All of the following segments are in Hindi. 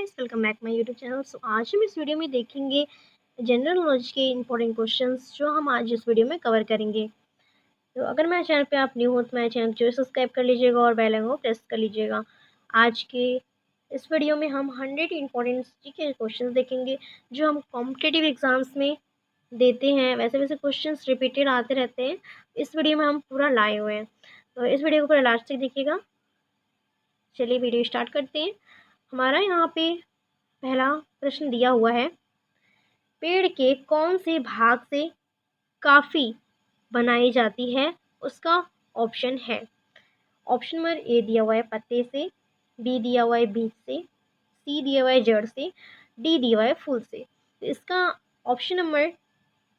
Guys, welcome back my YouTube channel. So आज हम इस वीडियो में देखेंगे जनरल नॉलेज के इंपॉर्टेंट क्वेश्चंस जो हम आज इस वीडियो में कवर करेंगे। तो अगर मेरे चैनल पे आप न्यू हो तो मेरे चैनल को सब्सक्राइब कर लीजिएगा और बेल आइकन को प्रेस कर लीजिएगा। आज के इस वीडियो में हम 100 इंपॉर्टेंट के क्वेश्चन देखेंगे जो हम कॉम्पिटिटिव एग्जाम्स में देते हैं। वैसे वैसे क्वेश्चन रिपीटेड आते रहते हैं, इस वीडियो में हम पूरा लाए हुए हैं, तो इस वीडियो को पूरा लास्ट तक देखिएगा। चलिए वीडियो स्टार्ट करते हैं। हमारा यहाँ पे पहला प्रश्न दिया हुआ है, पेड़ के कौन से भाग से काफ़ी बनाई जाती है? उसका ऑप्शन है, ऑप्शन नंबर ए दिया हुआ है पत्ते से, बी दिया हुआ है बीज से, सी दिया हुआ है जड़ से, डी दिया हुआ है फूल से। तो इसका ऑप्शन नंबर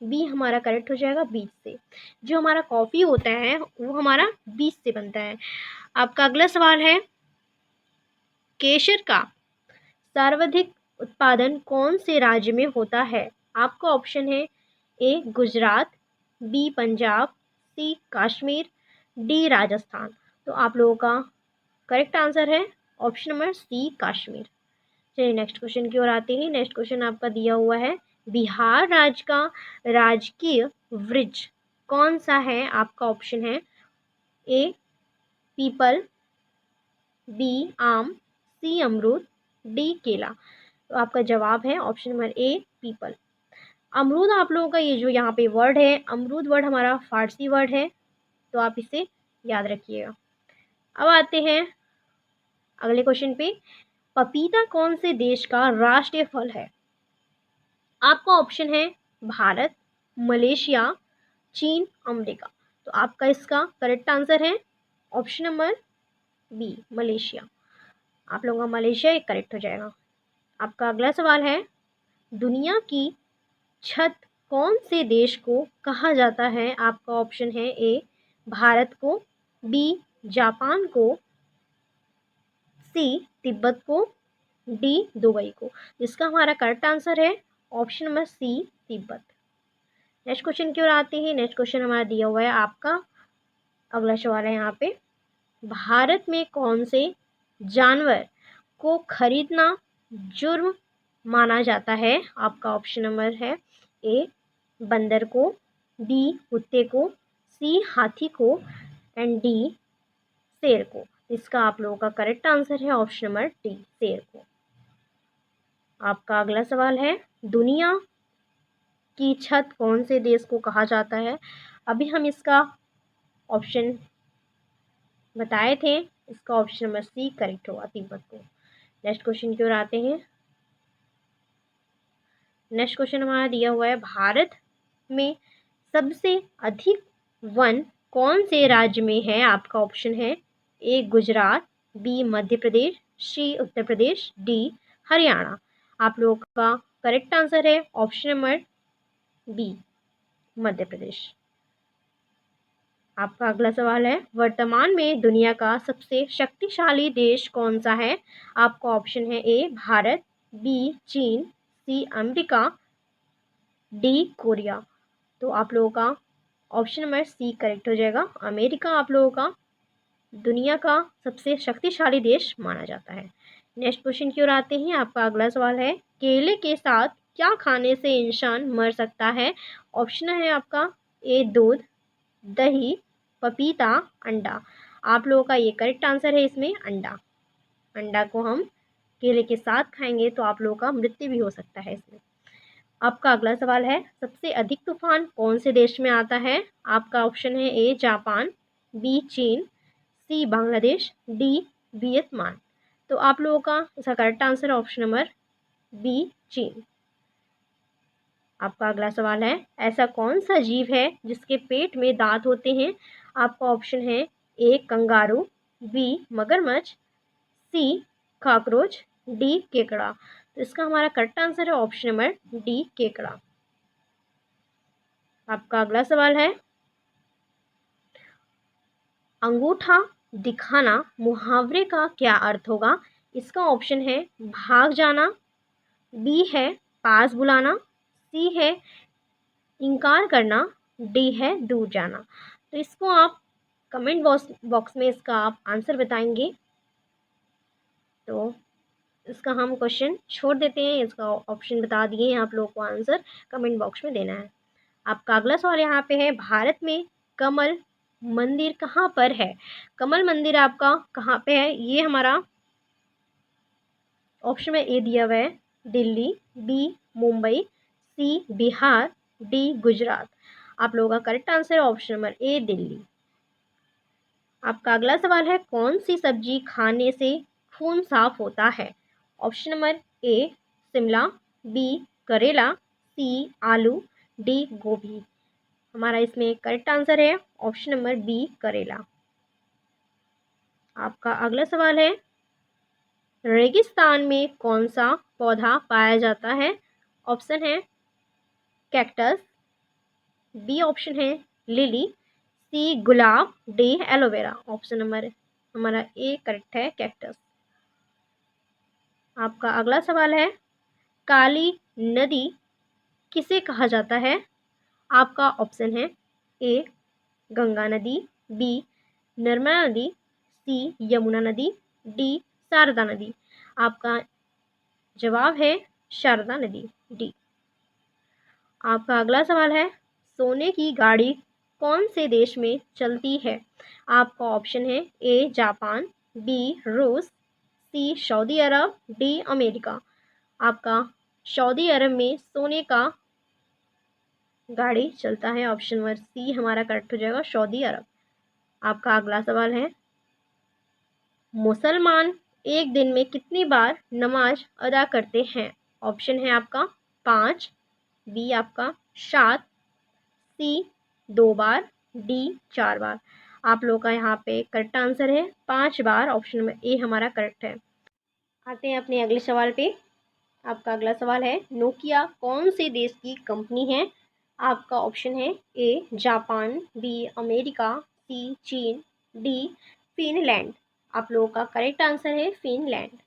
बी हमारा करेक्ट हो जाएगा, बीज से। जो हमारा कॉफ़ी होता है वो हमारा बीज से बनता है। आपका अगला सवाल है, केसर का सर्वाधिक उत्पादन कौन से राज्य में होता है? आपका ऑप्शन है ए गुजरात, बी पंजाब, सी कश्मीर, डी राजस्थान। तो आप लोगों का करेक्ट आंसर है ऑप्शन नंबर सी कश्मीर। चलिए नेक्स्ट क्वेश्चन की ओर आते हैं। नेक्स्ट क्वेश्चन आपका दिया हुआ है, बिहार राज्य का राजकीय वृक्ष कौन सा है? आपका ऑप्शन है ए पीपल, बी आम, सी अमरूद, डी केला। तो आपका जवाब है ऑप्शन नंबर ए पीपल। अमरूद आप लोगों का ये जो यहाँ पे वर्ड है, अमरूद वर्ड हमारा फारसी वर्ड है, तो आप इसे याद रखिएगा। अब आते हैं अगले क्वेश्चन पे, पपीता कौन से देश का राष्ट्रीय फल है? आपका ऑप्शन है भारत, मलेशिया, चीन, अमेरिका। तो आपका इसका करेक्ट आंसर है ऑप्शन नंबर बी मलेशिया। आप लोगों का मलेशिया एक करेक्ट हो जाएगा। आपका अगला सवाल है, दुनिया की छत कौन से देश को कहा जाता है? आपका ऑप्शन है ए भारत को, बी जापान को, सी तिब्बत को, डी दुबई को। इसका हमारा करेक्ट आंसर है option number C Tibet. Next question की ओर आते हैं। नेक्स्ट क्वेश्चन हमारा दिया हुआ है, आपका अगला सवाल है यहाँ पे, भारत में कौन से जानवर को खरीदना जुर्म माना जाता है? आपका ऑप्शन नंबर है ए बंदर को, बी कुत्ते को, सी हाथी को, एंड डी शेर को। इसका आप लोगों का करेक्ट आंसर है ऑप्शन नंबर डी शेर को। आपका अगला सवाल है, दुनिया की छत कौन से देश को कहा जाता है? अभी हम इसका ऑप्शन बताए थे, इसका ऑप्शन नंबर सी करेक्ट होगा, तिब्बत को। नेक्स्ट क्वेश्चन की ओर आते हैं। नेक्स्ट क्वेश्चन हमारा दिया हुआ है, भारत में सबसे अधिक वन कौन से राज्य में है? आपका ऑप्शन है ए गुजरात, बी मध्य प्रदेश, सी उत्तर प्रदेश, डी हरियाणा। आप लोगों का करेक्ट आंसर है option number B Madhya Pradesh. आपका अगला सवाल है, वर्तमान में दुनिया का सबसे शक्तिशाली देश कौन सा है? आपका ऑप्शन है ए भारत, बी चीन, सी अमेरिका, डी कोरिया। तो आप लोगों का ऑप्शन नंबर सी करेक्ट हो जाएगा, अमेरिका आप लोगों का दुनिया का सबसे शक्तिशाली देश माना जाता है। नेक्स्ट क्वेश्चन की ओर आते हैं। आपका अगला सवाल है, केले के साथ क्या खाने से इंसान मर सकता है? ऑप्शन है आपका ए दूध, दही, पपीता, अंडा। आप लोगों का ये करेक्ट आंसर है इसमें अंडा। अंडा को हम केले के साथ खाएंगे तो आप लोगों का मृत्यु भी हो सकता है इसमें। आपका अगला सवाल है, सबसे अधिक तूफान कौन से देश में आता है? आपका ऑप्शन है ए जापान, बी चीन, सी बांग्लादेश, डी वियतनाम। तो आप लोगों का इसका correct answer option number B चीन। आपका अगला सवाल है, ऐसा कौन सा जीव है जिसके पेट में दांत होते हैं? आपका ऑप्शन है ए कंगारू, बी मगरमच्छ, सी कॉकरोच, डी केकड़ा। तो इसका हमारा करेक्ट आंसर है ऑप्शन नंबर डी केकड़ा। आपका अगला सवाल है, अंगूठा दिखाना मुहावरे का क्या अर्थ होगा? इसका ऑप्शन है भाग जाना, बी है पास बुलाना, सी है इनकार करना, डी है दूर जाना। तो इसको आप कमेंट बॉक्स में इसका आप आंसर बताएंगे। तो इसका हम क्वेश्चन छोड़ देते हैं, इसका ऑप्शन बता दिए हैं आप लोगों को, आंसर कमेंट बॉक्स में देना है। आपका अगला सवाल यहाँ पे है, भारत में कमल मंदिर कहाँ पर है? कमल मंदिर आपका कहाँ पे है? ये हमारा ऑप्शन में ए दिया हुआ है, दिल्ली, बी मुंबई, सी बिहार, डी गुजरात। आप लोगों का करेक्ट आंसर है ऑप्शन नंबर ए, दिल्ली। आपका अगला सवाल है, कौन सी सब्जी खाने से खून साफ होता है? Option number A Shimla, B करेला, सी आलू, डी गोभी। हमारा इसमें करेक्ट आंसर है ऑप्शन नंबर बी करेला। आपका अगला सवाल है, रेगिस्तान में कौन सा पौधा पाया जाता है? ऑप्शन है कैक्टस, बी ऑप्शन है लिली, सी गुलाब, डी एलोवेरा। ऑप्शन नंबर हमारा ए करेक्ट है, कैक्टस। आपका अगला सवाल है, काली नदी किसे कहा जाता है? आपका ऑप्शन है ए गंगा नदी, बी नर्मदा नदी, सी यमुना नदी, डी शारदा नदी। आपका जवाब है शारदा नदी, डी। आपका अगला सवाल है, सोने की गाड़ी कौन से देश में चलती है? आपका ऑप्शन है ए जापान, बी रूस, सी सऊदी अरब, डी अमेरिका। आपका सऊदी अरब में सोने का गाड़ी चलता है, ऑप्शन नंबर सी हमारा करेक्ट हो जाएगा, सऊदी अरब। आपका अगला सवाल है, मुसलमान एक दिन में कितनी बार नमाज अदा करते हैं? ऑप्शन है आपका 5, बी आपका 7, सी 2 बार, डी 4 बार। आप लोगों का यहाँ पे करेक्ट आंसर है 5 बार, ऑप्शन नंबर ए हमारा करेक्ट है। आते हैं अपने अगले सवाल पे। आपका अगला सवाल है, नोकिया कौन से देश की कंपनी है? आपका ऑप्शन है ए जापान, बी अमेरिका, सी चीन, डी फिनलैंड। आप लोगों का करेक्ट आंसर है फिनलैंड।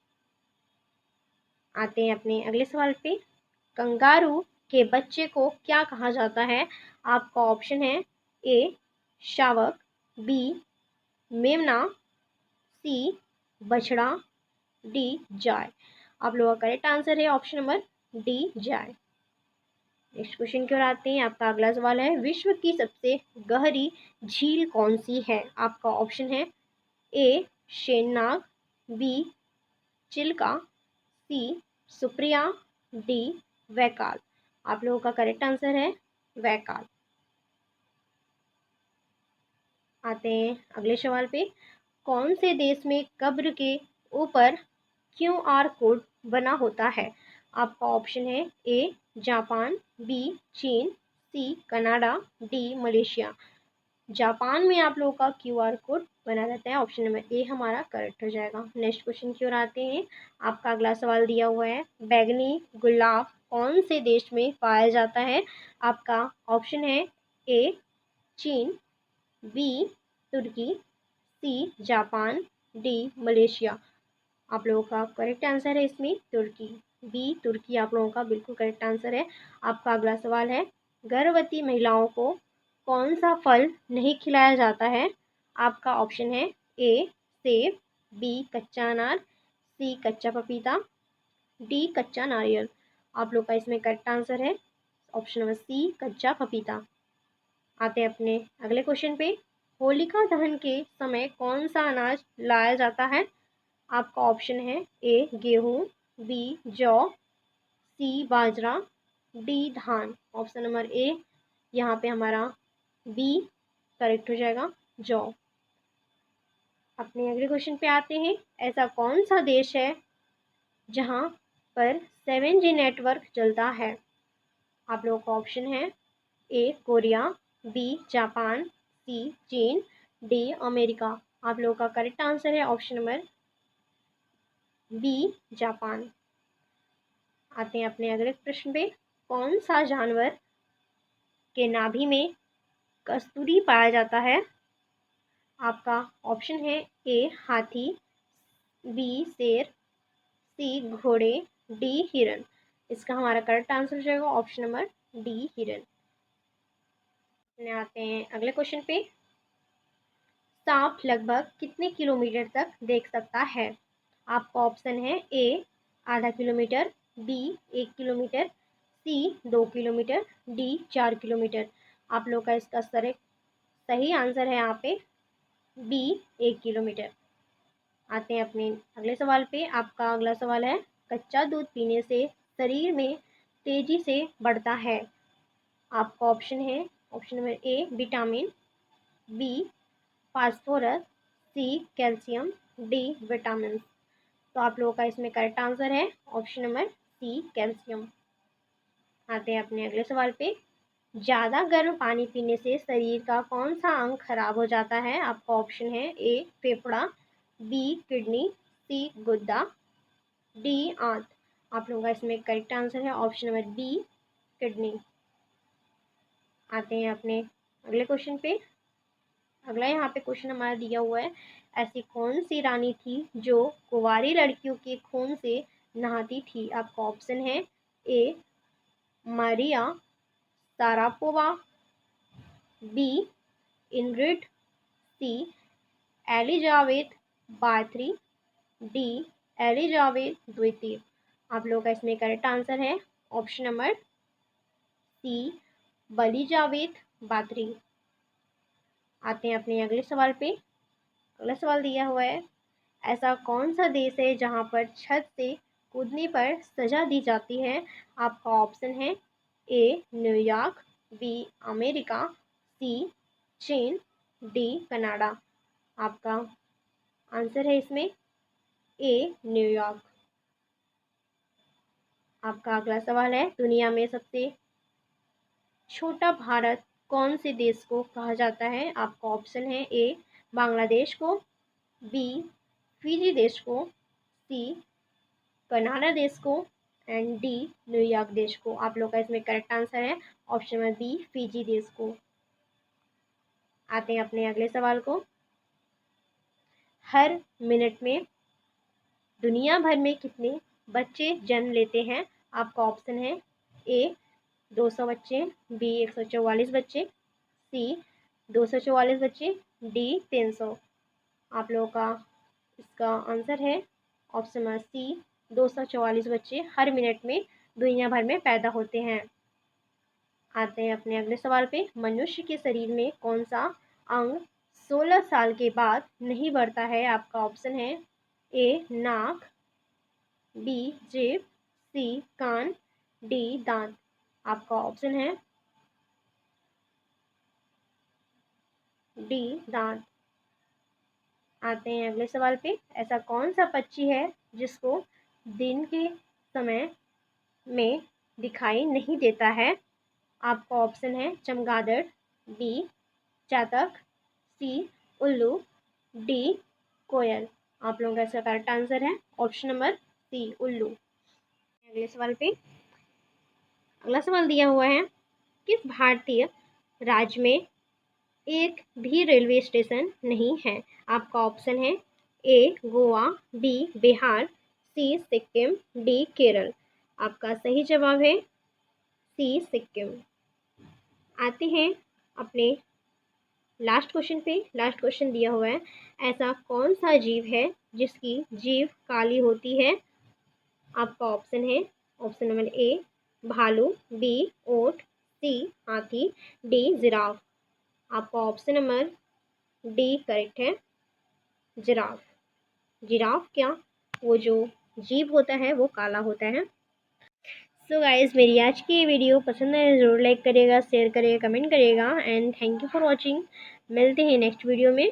आते हैं अपने अगले सवाल पे, कंगारू के बच्चे को क्या कहा जाता है? आपका ऑप्शन है ए शावक, बी मेमना, सी बछड़ा, डी जाय। आप लोगों का करेक्ट आंसर है ऑप्शन नंबर डी जाय। नेक्स्ट क्वेश्चन की ओर आते हैं। आपका अगला सवाल है, विश्व की सबसे गहरी झील कौन सी है? आपका ऑप्शन है ए शेननाग, बी चिल्का, सी सुप्रिया, डी वैकाल। आप लोगों का करेक्ट आंसर है वैकाल। आते हैं अगले सवाल पे, कौन से देश में कब्र के ऊपर QR कोड बना होता है? आपका ऑप्शन है ए जापान, बी चीन, C Canada, D Malaysia. Japan में आप लोगों का QR कोड बना रहता है, ऑप्शन नंबर ए हमारा करेक्ट हो जाएगा। नेक्स्ट क्वेश्चन की ओर आते हैं। आपका अगला सवाल दिया हुआ है, बैगनी गुलाब कौन से देश में पाया जाता है? आपका ऑप्शन है ए चीन, बी तुर्की, सी जापान, डी मलेशिया। आप लोगों का करेक्ट आंसर है इसमें तुर्की, बी तुर्की आप लोगों का बिल्कुल करेक्ट आंसर है। आपका अगला सवाल है, गर्भवती महिलाओं को कौन सा फल नहीं खिलाया जाता है? आपका ऑप्शन है ए सेब, बी कच्चा अनार, सी कच्चा पपीता, डी कच्चा नारियल। आप लोग का इसमें करेक्ट आंसर है ऑप्शन नंबर सी कच्चा पपीता। आते हैं अपने अगले क्वेश्चन पे, होलिका दहन के समय कौन सा अनाज लाया जाता है? आपका ऑप्शन है ए गेहूँ, बी जौ, सी बाजरा, डी धान। ऑप्शन नंबर ए यहाँ पे हमारा बी करेक्ट हो जाएगा, जौ। अपने अगले क्वेश्चन पे आते हैं, ऐसा कौन सा देश है जहाँ पर 7G नेटवर्क चलता है? आप लोगों का ऑप्शन है ए कोरिया, बी जापान, सी चीन, डी अमेरिका। आप लोगों का करेक्ट आंसर है ऑप्शन नंबर बी जापान। आते हैं अपने अगले प्रश्न पे, कौन सा जानवर के नाभि में कस्तूरी पाया जाता है? आपका ऑप्शन है ए हाथी, बी शेर, सी घोड़े, डी हिरन। इसका हमारा करेक्ट आंसर हो जाएगा ऑप्शन नंबर डी हिरन। आते हैं अगले क्वेश्चन पे, सांप लगभग कितने किलोमीटर तक देख सकता है? आपका ऑप्शन है ए आधा किलोमीटर, बी 1 किलोमीटर, सी 2 किलोमीटर, डी 4 किलोमीटर। आप लोग का इसका सही आंसर है यहाँ पे बी 1 किलोमीटर। आते हैं अपने अगले सवाल पे। आपका अगला सवाल है, कच्चा दूध पीने से शरीर में तेजी से बढ़ता है। आपका ऑप्शन है, option number A vitamin, B phosphorus, C calcium, D vitamin. तो आप लोगों का इसमें करेक्ट आंसर है ऑप्शन नंबर सी कैल्शियम। आते हैं अपने अगले सवाल पे। ज़्यादा गर्म पानी पीने से शरीर का कौन सा अंग खराब हो जाता है? आपका ऑप्शन है ए फेफड़ा, बी किडनी, सी गुर्दा, डी आंत। आप लोगों का इसमें करेक्ट आंसर है ऑप्शन नंबर बी किडनी। आते हैं अपने अगले क्वेश्चन पे। अगला यहाँ पे क्वेश्चन हमारा दिया हुआ है, ऐसी कौन सी रानी थी जो कुंवारी लड़कियों के खून से नहाती थी? आपका ऑप्शन है ए मारिया सारापोवा, बी इनग्रिड, सी एलिजाबेथ बाथरी, डी एलिजाबेथ द्वितीय। आप लोगों का इसमें करेक्ट आंसर है ऑप्शन नंबर सी बलिजावेथ बाथरी। आते हैं अपने अगले सवाल पे। अगला सवाल दिया हुआ है, ऐसा कौन सा देश है जहां पर छत से कूदने पर सजा दी जाती है? आपका ऑप्शन है ए न्यूयॉर्क, बी अमेरिका, सी चीन, डी कनाडा। आपका आंसर है इसमें ए न्यूयॉर्क। आपका अगला सवाल है, दुनिया में सबसे छोटा भारत कौन से देश को कहा जाता है? आपका ऑप्शन है ए बांग्लादेश को, बी फिजी देश को, सी कनाडा देश को, एंड डी न्यूयॉर्क देश को। आप लोग का इसमें करेक्ट आंसर है ऑप्शन नंबर बी फिजी देश को। आते हैं अपने अगले सवाल को। हर मिनट में दुनिया भर में कितने बच्चे जन्म लेते हैं? आपका ऑप्शन है ए 200 बच्चे, बी 144 बच्चे, सी 244 बच्चे, डी 300। आप लोगों का इसका आंसर है ऑप्शन नंबर सी 244 बच्चे हर मिनट में दुनिया भर में पैदा होते हैं। आते हैं अपने अगले सवाल पे। मनुष्य के शरीर में कौन सा अंग 16 साल के बाद नहीं बढ़ता है? आपका ऑप्शन है ए नाक, बी जीभ, सी कान, डी दांत। आपका ऑप्शन है डी दांत। आते हैं अगले सवाल पे। ऐसा कौन सा पक्षी है जिसको दिन के समय में दिखाई नहीं देता है? आपका ऑप्शन है चमगादड़, बी चातक, सी उल्लू, डी कोयल। आप लोगों का इसका करेक्ट आंसर है ऑप्शन नंबर सी उल्लू। अगले सवाल पे। अगला सवाल दिया हुआ है, किस भारतीय राज्य में एक भी रेलवे स्टेशन नहीं है? आपका ऑप्शन है ए गोवा, बी बिहार, सी सिक्किम, डी केरल। आपका सही जवाब है सी सिक्किम। आते हैं अपने लास्ट क्वेश्चन पे। लास्ट क्वेश्चन दिया हुआ है, ऐसा कौन सा जीव है जिसकी जीभ काली होती है? आपका ऑप्शन है ऑप्शन नंबर ए भालू, बी ऊंट, सी हाथी, डी जिराफ। आपका ऑप्शन नंबर डी करेक्ट है जिराफ। जिराफ क्या, वो जो जीभ होता है वो काला होता है। सो गाइस, मेरी आज की ये वीडियो पसंद है ज़रूर लाइक करिएगा, शेयर करिएगा, कमेंट करिएगा and thank you for watching. मिलते हैं नेक्स्ट वीडियो में।